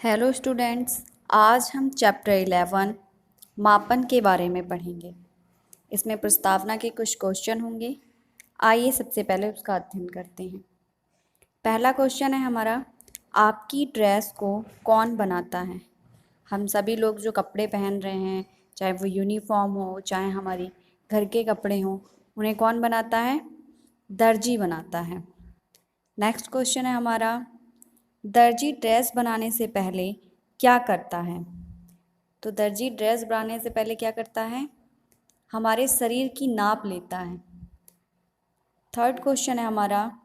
Hello students, आज हम chapter 11 मापन के बारे में पढ़ेंगे। इसमें प्रस्तावना के कुछ क्वेश्चन होंगे। आइए सबसे पहले उसका अध्ययन करते हैं। पहला क्वेश्चन है हमारा, आपकी ड्रेस को कौन बनाता है? हम सभी लोग जो कपड़े पहन रहे हैं, चाहे वो यूनिफॉर्म हो, चाहे हमारी घर के कपड़े हों, उन्हें कौन बनाता है? दर्जी बनाता है। नेक्स्ट क्वेश्चन है हमारा, दर्जी ड्रेस बनाने से पहले क्या करता है? तो दर्जी ड्रेस बनाने से पहले क्या करता है? हमारे शरीर की नाप लेता है। थर्ड क्वेश्चन है हमारा,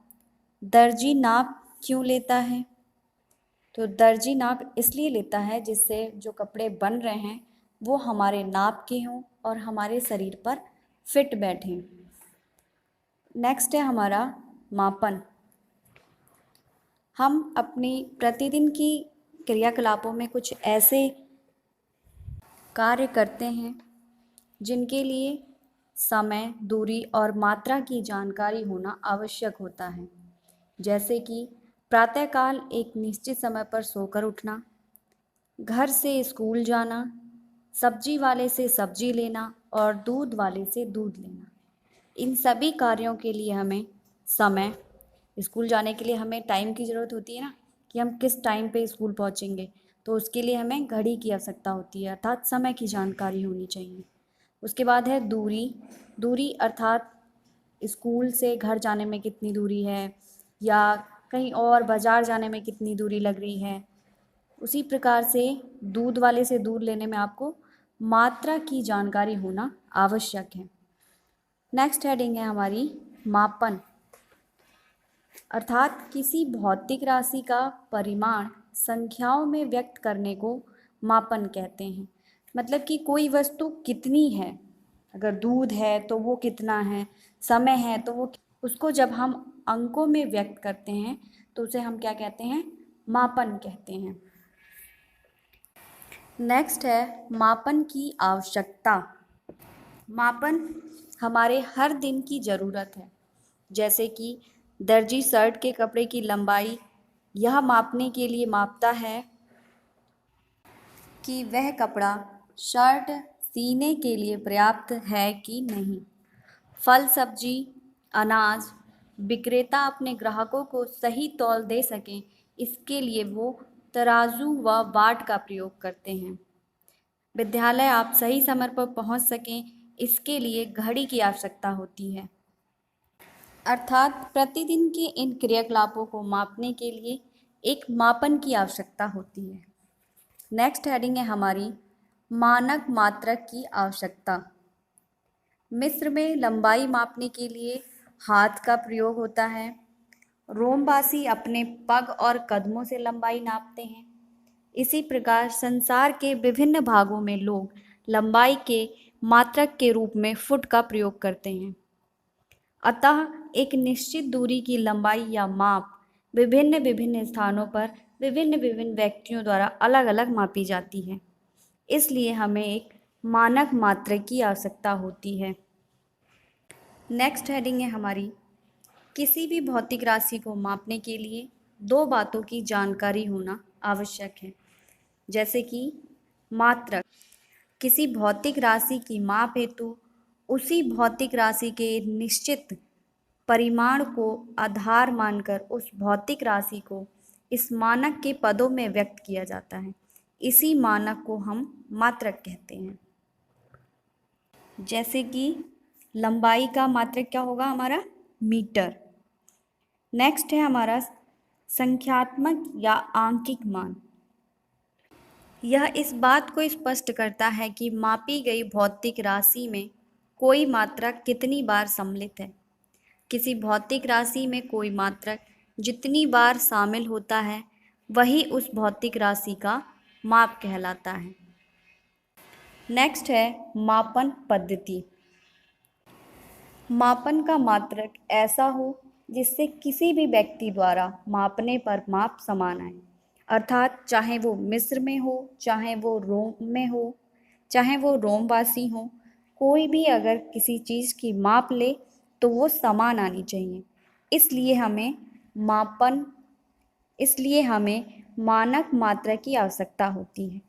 दर्जी नाप क्यों लेता है? तो दर्जी नाप इसलिए लेता है जिससे जो कपड़े बन रहे हैं वो हमारे नाप के हों और हमारे शरीर पर फिट बैठें। नेक्स्ट है हमारा मापन। हम अपनी प्रतिदिन की क्रियाकलापों में कुछ ऐसे कार्य करते हैं जिनके लिए समय, दूरी और मात्रा की जानकारी होना आवश्यक होता है। जैसे कि प्रातःकाल एक निश्चित समय पर सोकर उठना, घर से स्कूल जाना, सब्जी वाले से सब्जी लेना और दूध वाले से दूध लेना। इन सभी कार्यों के लिए हमें समय, स्कूल जाने के लिए हमें टाइम की ज़रूरत होती है ना, कि हम किस टाइम पे स्कूल पहुंचेंगे, तो उसके लिए हमें घड़ी की आवश्यकता होती है, अर्थात समय की जानकारी होनी चाहिए। उसके बाद है दूरी। दूरी अर्थात स्कूल से घर जाने में कितनी दूरी है या कहीं और बाज़ार जाने में कितनी दूरी लग रही है। उसी प्रकार से दूध वाले से दूध लेने में आपको मात्रा की जानकारी होना आवश्यक है। नेक्स्ट हेडिंग है हमारी मापन, अर्थात किसी भौतिक राशि का परिमाण संख्याओं में व्यक्त करने को मापन कहते हैं। मतलब कि कोई वस्तु कितनी है, अगर दूध है तो वो कितना है, समय है तो वो, उसको जब हम अंकों में व्यक्त करते हैं तो उसे हम क्या कहते हैं? मापन कहते हैं। नेक्स्ट है मापन की आवश्यकता। मापन हमारे हर दिन की ज़रूरत है। जैसे कि दर्जी शर्ट के कपड़े की लंबाई यह मापने के लिए मापता है कि वह कपड़ा शर्ट सीने के लिए पर्याप्त है कि नहीं। फल, सब्जी, अनाज विक्रेता अपने ग्राहकों को सही तौल दे सकें, इसके लिए वो तराजू व बाट का प्रयोग करते हैं। विद्यालय आप सही समय पर पहुंच सकें, इसके लिए घड़ी की आवश्यकता होती है। अर्थात प्रतिदिन के इन क्रियाकलापों को मापने के लिए एक मापन की आवश्यकता होती है। नेक्स्ट हेडिंग है हमारी मानक मात्रक की आवश्यकता। मिस्र में लंबाई मापने के लिए हाथ का प्रयोग होता है। रोमवासी अपने पग और कदमों से लंबाई नापते हैं। इसी प्रकार संसार के विभिन्न भागों में लोग लंबाई के मात्रक के रूप में फुट का प्रयोग करते हैं। अतः एक निश्चित दूरी की लंबाई या माप विभिन्न विभिन्न स्थानों पर विभिन्न विभिन्न व्यक्तियों द्वारा अलग अलग मापी जाती है। इसलिए हमें एक मानक मात्रक की आवश्यकता होती है। नेक्स्ट हेडिंग है हमारी, किसी भी भौतिक राशि को मापने के लिए दो बातों की जानकारी होना आवश्यक है। जैसे कि मात्रक, किसी भौतिक राशि की माप हेतु उसी भौतिक राशि के निश्चित परिमाण को आधार मानकर उस भौतिक राशि को इस मानक के पदों में व्यक्त किया जाता है। इसी मानक को हम मात्रक कहते हैं। जैसे कि लंबाई का मात्रक क्या होगा हमारा? मीटर। नेक्स्ट है हमारा संख्यात्मक या आंकिक मान। यह इस बात को स्पष्ट करता है कि मापी गई भौतिक राशि में कोई मात्रक कितनी बार सम्मिलित है। किसी भौतिक राशि में कोई मात्रक जितनी बार शामिल होता है वही उस भौतिक राशि का माप कहलाता है। नेक्स्ट है मापन पद्धति। मापन का मात्रक ऐसा हो जिससे किसी भी व्यक्ति द्वारा मापने पर माप समान आए, अर्थात चाहे वो मिस्र में हो, चाहे वो रोम में हो, चाहे वो रोमवासी हो, कोई भी अगर किसी चीज़ की माप ले तो वो समान आनी चाहिए। इसलिए हमें मानक मात्रा की आवश्यकता होती है।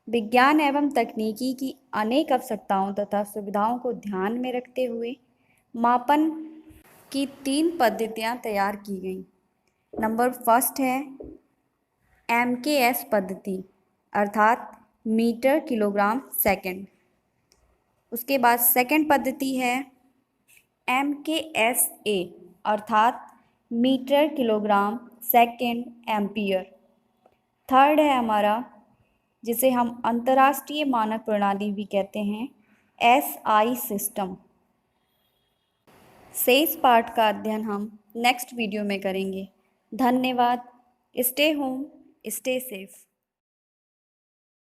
विज्ञान एवं तकनीकी की अनेक आवश्यकताओं तथा सुविधाओं को ध्यान में रखते हुए मापन की 3 पद्धतियाँ तैयार की गईं। नंबर फर्स्ट है MKS पद्धति अर्थात मीटर किलोग्राम सेकंड। उसके बाद सेकंड पद्धति है MKSA अर्थात metre kilogram second ampere. Third है हमारा जिसे हम अंतर्राष्ट्रीय मानक प्रणाली भी कहते हैं SI सिस्टम। शेष पाठ का अध्ययन हम नेक्स्ट वीडियो में करेंगे। धन्यवाद। Stay home, stay safe.